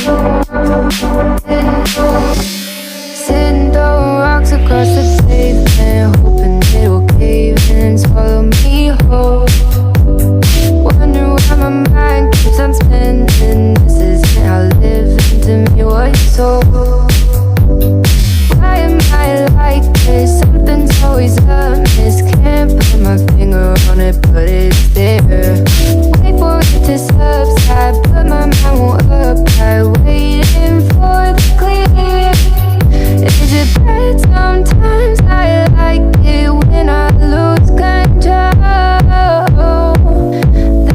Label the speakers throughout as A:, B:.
A: Sitting throwing rocks across the pavement, hoping it'll cave in and swallow me whole. Wondering why my mind keeps on spinning. This isn't how living to me was sold. Why am I like this? Something's always amiss. Can't put my finger on it, but it's there. Wait for it to subside, but my mind won't apply. Waiting for the clear. Is it bad sometimes? I like it when I lose control.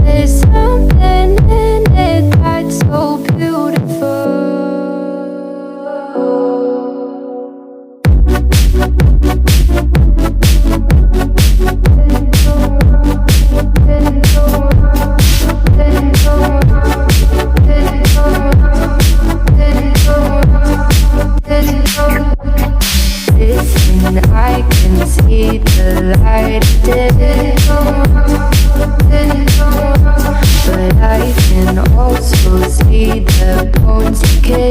A: There's something in it that's so beautiful. Listen, I can see the light but I can also see the bones decay.